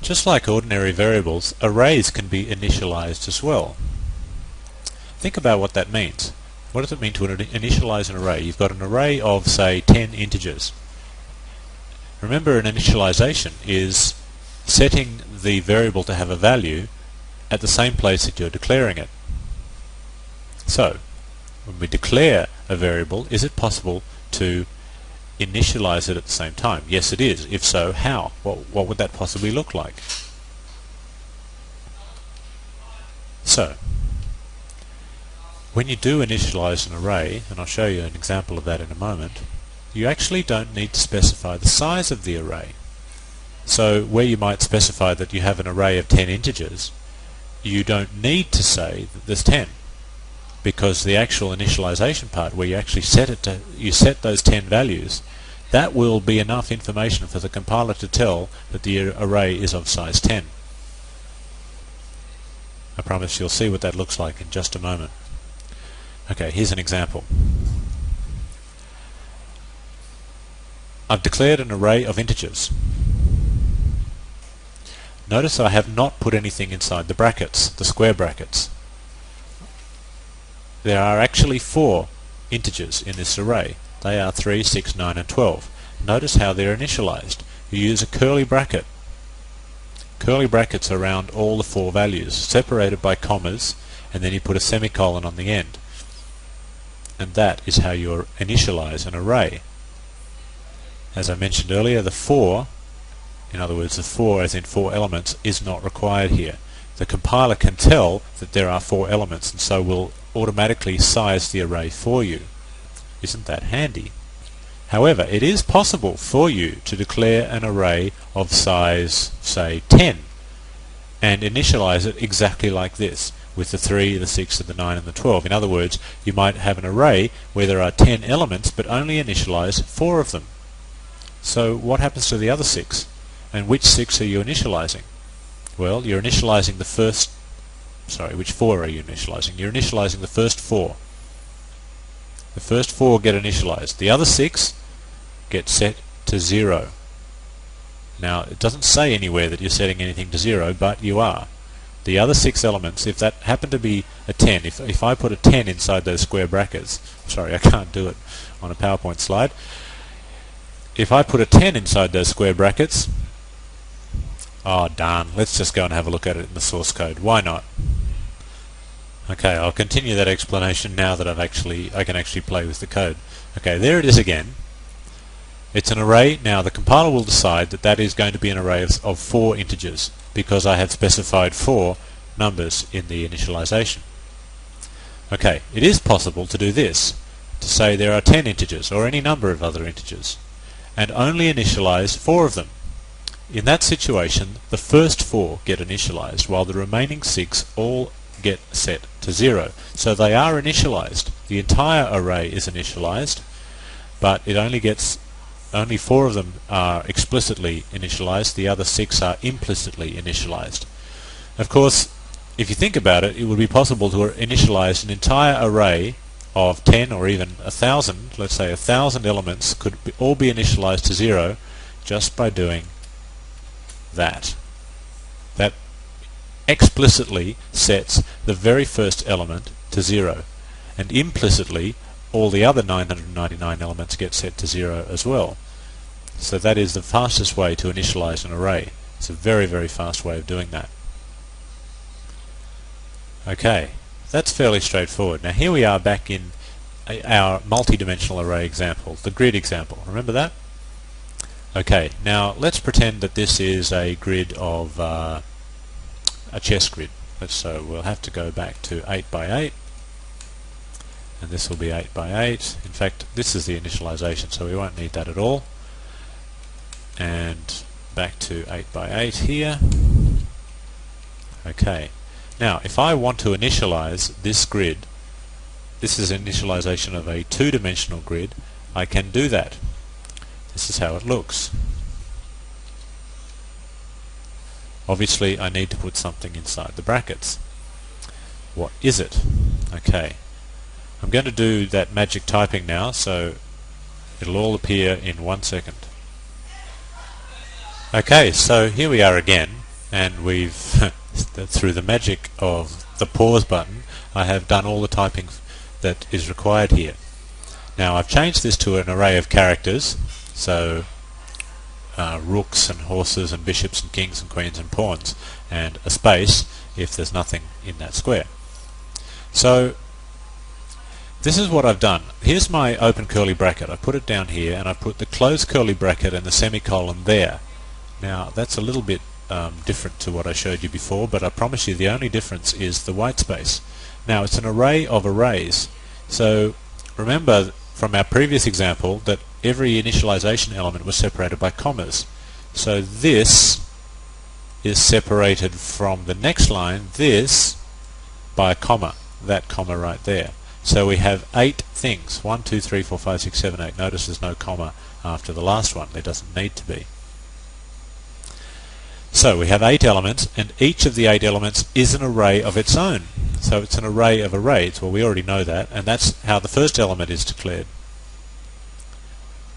Just like ordinary variables, arrays can be initialized as well. Think about what that means. What does it mean to initialize an array? You've got an array of, say, 10 integers. Remember, an initialization is setting the variable to have a value at the same place that you're declaring it. So, when we declare a variable, is it possible to initialize it at the same time? Yes, it is. If so, how? What would that possibly look like? So, when you do initialize an array, and I'll show you an example of that in a moment, you actually don't need to specify the size of the array. So where you might specify that you have an array of 10 integers, you don't need to say that there's 10, because the actual initialization part, where you actually set those 10 values, that will be enough information for the compiler to tell that the array is of size 10. I promise you'll see what that looks like in just a moment. Okay, here's an example. I've declared an array of integers. Notice I have not put anything inside the brackets, the square brackets. There are actually 4 integers in this array. They are 3, 6, 9 and 12. Notice how they're initialized. You use a curly bracket. Curly brackets around all the 4 values, separated by commas, and then you put a semicolon on the end. And that is how you initialize an array. As I mentioned earlier, the 4, in other words the 4 as in 4 elements, is not required here. The compiler can tell that there are 4 elements, and so will automatically size the array for you. Isn't that handy? However, it is possible for you to declare an array of size, say, 10 and initialize it exactly like this, with the 3, the 6, and the 9 and the 12. In other words, you might have an array where there are 10 elements but only initialize 4 of them. So what happens to the other 6? And which 6 are you initializing? Well, you're initializing the first... Sorry, which 4 are you initializing? You're initializing the first 4. The first 4 get initialized. The other 6 get set to 0. Now, it doesn't say anywhere that you're setting anything to 0, but you are. The other 6 elements, if that happened to be a 10, if I put a 10 inside those square brackets, sorry, I can't do it on a PowerPoint slide. If I put a 10 inside those square brackets, oh darn, let's just go and have a look at it in the source code. Why not? Okay, I'll continue that explanation now that I can actually play with the code. Okay, there it is again. It's an array. Now the compiler will decide that that is going to be an array of 4 integers, because I have specified 4 numbers in the initialization. Okay, it is possible to do this, to say there are 10 integers or any number of other integers, and only initialize 4 of them. In that situation, the first 4 get initialized, while the remaining 6 all get set to 0. So they are initialized. The entire array is initialized, but it only 4 of them are explicitly initialized, the other 6 are implicitly initialized. Of course, if you think about it, it would be possible to initialize an entire array of 10 or even 1,000, let's say 1,000 elements could all be initialized to 0 just by doing that. That explicitly sets the very first element to 0, and implicitly all the other 999 elements get set to 0 as well. So that is the fastest way to initialize an array. It's a very, very fast way of doing that. Okay, that's fairly straightforward. Now here we are back in our multi-dimensional array example, the grid example. Remember that? Okay, now let's pretend that this is a grid of a chess grid. So we'll have to go back to 8 by 8, and this will be 8 by 8. In fact, this is the initialization, so we won't need that at all. And back to 8 by 8 here. Okay, now if I want to initialize this grid, this is initialization of a 2-dimensional grid, I can do that. This is how it looks. Obviously I need to put something inside the brackets. What is it? Okay, I'm going to do that magic typing now, so it'll all appear in 1 second. Okay, so here we are again. and we've through the magic of the pause button, I have done all the typing that is required here. Now I've changed this to an array of characters, so rooks and horses and bishops and kings and queens and pawns, and a space if there's nothing in that square. So this is what I've done. Here's my open curly bracket. I put it down here, and I put the closed curly bracket and the semicolon there. Now that's a little bit different to what I showed you before, but I promise you the only difference is the white space. Now it's an array of arrays, so remember from our previous example that every initialization element was separated by commas. So this is separated from the next line, this, by a comma, that comma right there. So we have 8 things, 1, 2, 3, 4, 5, 6, 7, 8. Notice there's no comma after the last one. There doesn't need to be. So we have 8 elements, and each of the 8 elements is an array of its own. So it's an array of arrays. Well, we already know that, and that's how the first element is declared.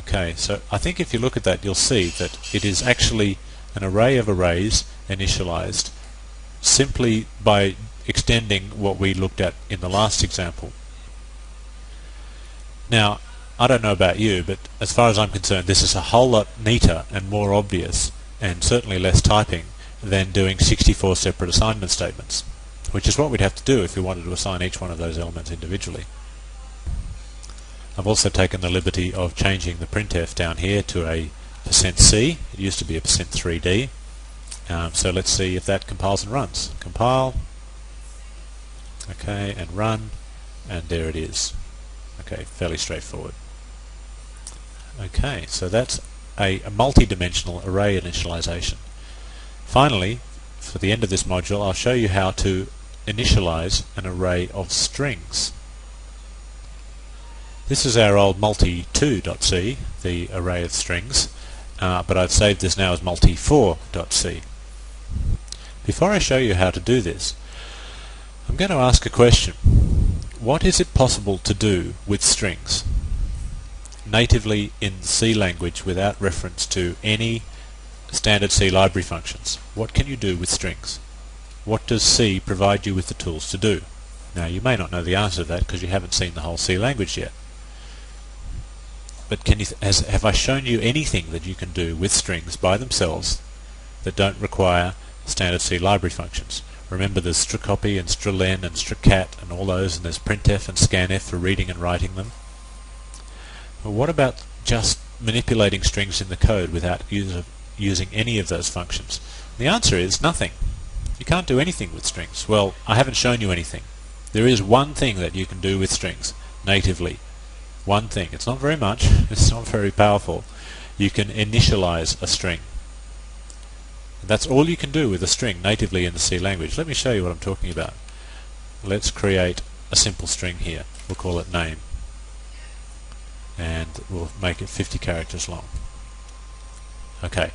Okay, so I think if you look at that, you'll see that it is actually an array of arrays initialized simply by extending what we looked at in the last example. Now, I don't know about you, but as far as I'm concerned, this is a whole lot neater and more obvious, and certainly less typing, than doing 64 separate assignment statements, which is what we'd have to do if we wanted to assign each one of those elements individually. I've also taken the liberty of changing the printf down here to a %C. It used to be a %3D. So let's see if that compiles and runs. Compile, okay, and run, and there it is. Okay, fairly straightforward. Okay, so that's a multi-dimensional array initialization. Finally, for the end of this module, I'll show you how to initialize an array of strings. This is our old multi2.c, the array of strings, but I've saved this now as multi4.c. Before I show you how to do this, I'm going to ask a question. What is it possible to do with strings natively in C language without reference to any standard C library functions? What can you do with strings? What does C provide you with the tools to do? Now you may not know the answer to that because you haven't seen the whole C language yet. But have I shown you anything that you can do with strings by themselves that don't require standard C library functions? Remember there's strcpy and strlen and strcat and all those, and there's printf and scanf for reading and writing them. Well, what about just manipulating strings in the code without using any of those functions? The answer is nothing. You can't do anything with strings. Well, I haven't shown you anything. There is one thing that you can do with strings natively. One thing. It's not very much. It's not very powerful. You can initialize a string. That's all you can do with a string natively in the C language. Let me show you what I'm talking about. Let's create a simple string here. We'll call it name. And we'll make it 50 characters long. Okay.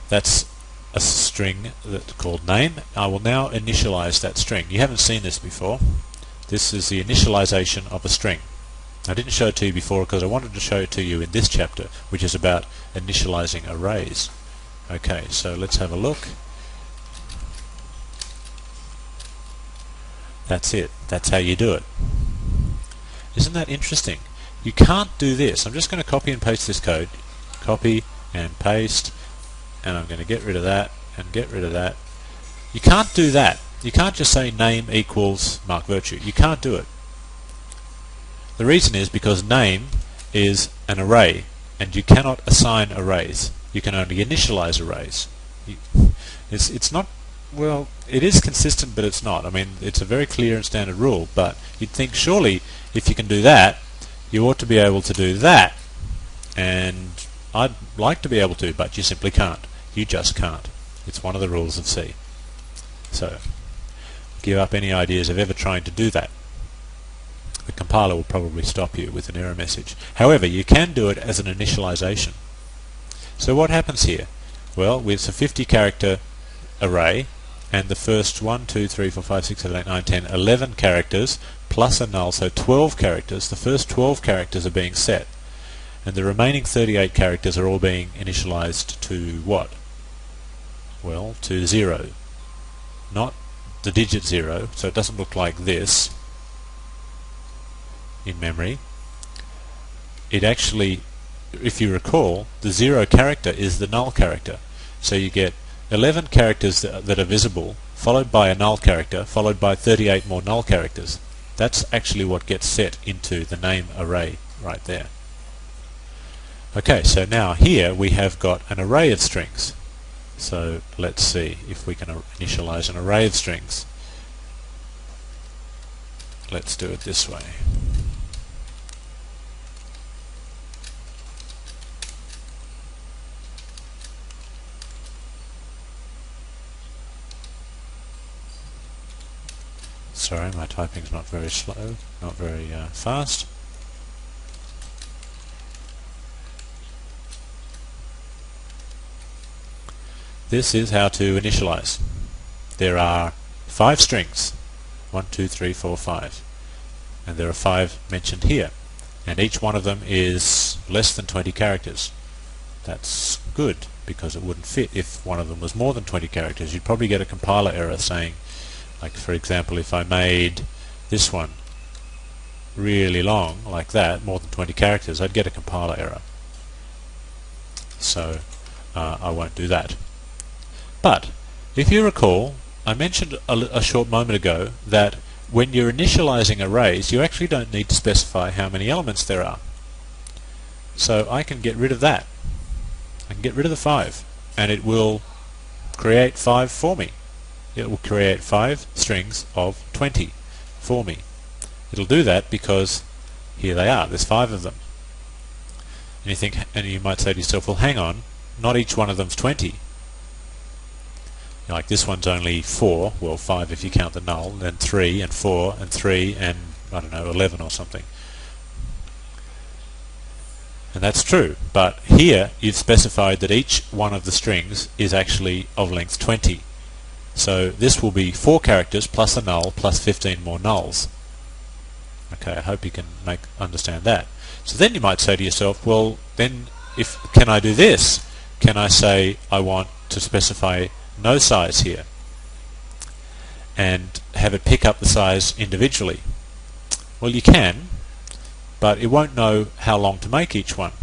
That's a string that's called name. I will now initialize that string. You haven't seen this before. This is the initialization of a string. I didn't show it to you before because I wanted to show it to you in this chapter, which is about initializing arrays. Okay, so let's have a look. That's it. That's how you do it. Isn't that interesting? You can't do this. I'm just going to copy and paste this code. Copy and paste, and I'm going to get rid of that and get rid of that. You can't do that. You can't just say name equals mark virtue. You can't do it. The reason is because name is an array, and you cannot assign arrays. You can only initialize arrays. It's not, well, it is consistent, but it's not. I mean, it's a very clear and standard rule, but you'd think surely if you can do that, you ought to be able to do that. And I'd like to be able to, but you simply can't. You just can't. It's one of the rules of C. So, give up any ideas of ever trying to do that. The compiler will probably stop you with an error message. However, you can do it as an initialization. So what happens here? Well, it's a 50 character array, and the first 1, 2, 3, 4, 5, 6, 7, 8, 9, 10, 11 characters plus a null, so 12 characters. The first 12 characters are being set, and the remaining 38 characters are all being initialized to what? Well, to 0. Not the digit 0, so it doesn't look like this in memory. It actually, if you recall, the 0 character is the null character. So you get 11 characters that are visible, followed by a null character, followed by 38 more null characters. That's actually what gets set into the name array right there. Okay, so now here we have got an array of strings. So let's see if we can initialize an array of strings. Let's do it this way. Sorry, my typing's not very slow, not very fast. This is how to initialize. There are 5 strings, 1, 2, 3, 4, 5, and there are 5 mentioned here, and each one of them is less than 20 characters. That's good, because it wouldn't fit if one of them was more than 20 characters. You'd probably get a compiler error saying, like for example, if I made this one really long, like that, more than 20 characters, I'd get a compiler error. So I won't do that. But if you recall, I mentioned a short moment ago that when you're initializing arrays, you actually don't need to specify how many elements there are. So I can get rid of that. I can get rid of the 5, and it will create 5 for me. It will create 5 strings of 20 for me. It'll do that because here they are, there's 5 of them. And you might say to yourself, well hang on, not each one of them's 20. Like this one's only 4, well 5 if you count the null, then 3 and 4 and 3 and I don't know, 11 or something. And that's true, but here you've specified that each one of the strings is actually of length 20. So this will be 4 characters plus a null plus 15 more nulls. Okay, I hope you can understand that. So then you might say to yourself, well then can I do this? Can I say I want to specify no size here and have it pick up the size individually? Well, you can, but it won't know how long to make each one.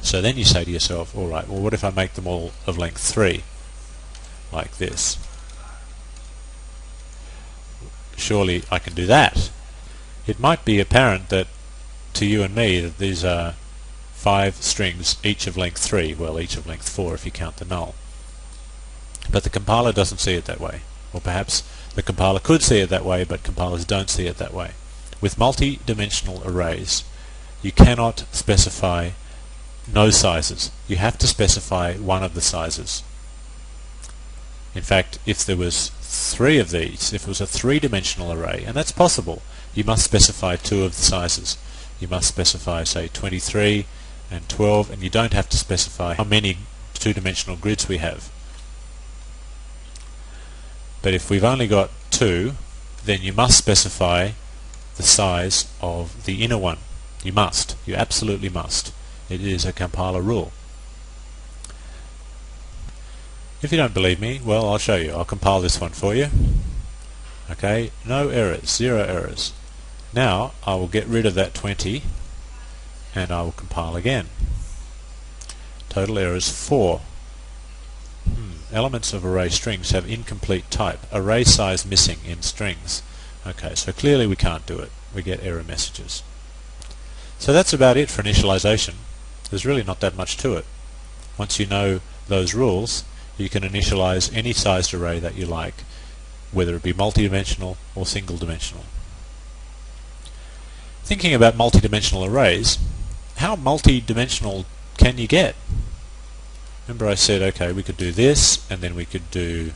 So then you say to yourself, alright, well what if I make them all of length 3? Like this. Surely I can do that. It might be apparent that to you and me that these are 5 strings, each of length 3, well each of length 4 if you count the null. But the compiler doesn't see it that way. Or perhaps the compiler could see it that way, but compilers don't see it that way. With multi-dimensional arrays, you cannot specify no sizes. You have to specify one of the sizes. In fact, if there was 3 of these, if it was a 3-dimensional array, and that's possible, you must specify 2 of the sizes. You must specify, say, 23 and 12, and you don't have to specify how many 2-dimensional grids we have. But if we've only got 2, then you must specify the size of the inner one. You must. You absolutely must. It is a compiler rule. If you don't believe me, well, I'll show you. I'll compile this one for you. Okay, no errors, 0 errors. Now I will get rid of that 20 and I will compile again. Total errors 4. Elements of array strings have incomplete type. Array size missing in strings. Okay, so clearly we can't do it. We get error messages. So that's about it for initialization. There's really not that much to it. Once you know those rules, you can initialize any sized array that you like, whether it be multi-dimensional or single-dimensional. Thinking about multi-dimensional arrays, how multi-dimensional can you get? Remember I said, okay, we could do this, and then we could do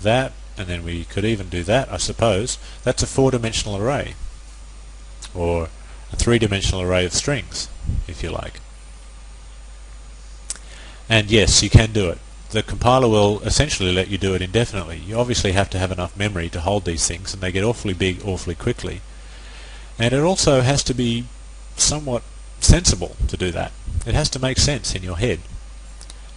that, and then we could even do that, I suppose. That's a 4-dimensional array, or a 3-dimensional array of strings, if you like. And yes, you can do it. The compiler will essentially let you do it indefinitely. You obviously have to have enough memory to hold these things, and they get awfully big awfully quickly. And it also has to be somewhat sensible to do that. It has to make sense in your head.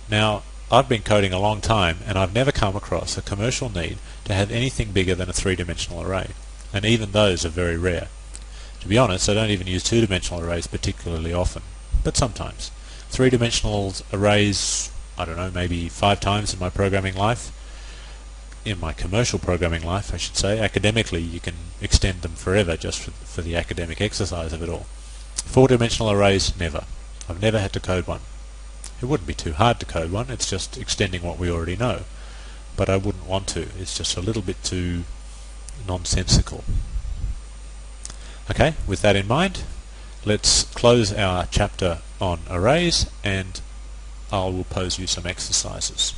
Now, I've been coding a long time, and I've never come across a commercial need to have anything bigger than a three-dimensional array, and even those are very rare. To be honest, I don't even use two-dimensional arrays particularly often, but sometimes. Three-dimensional arrays, I don't know, maybe 5 times in my programming life. In my commercial programming life, I should say. Academically, you can extend them forever just for the academic exercise of it all. 4-dimensional arrays, never. I've never had to code one. It wouldn't be too hard to code one, it's just extending what we already know. But I wouldn't want to, it's just a little bit too nonsensical. Okay, with that in mind, let's close our chapter on arrays, and I will pose you some exercises.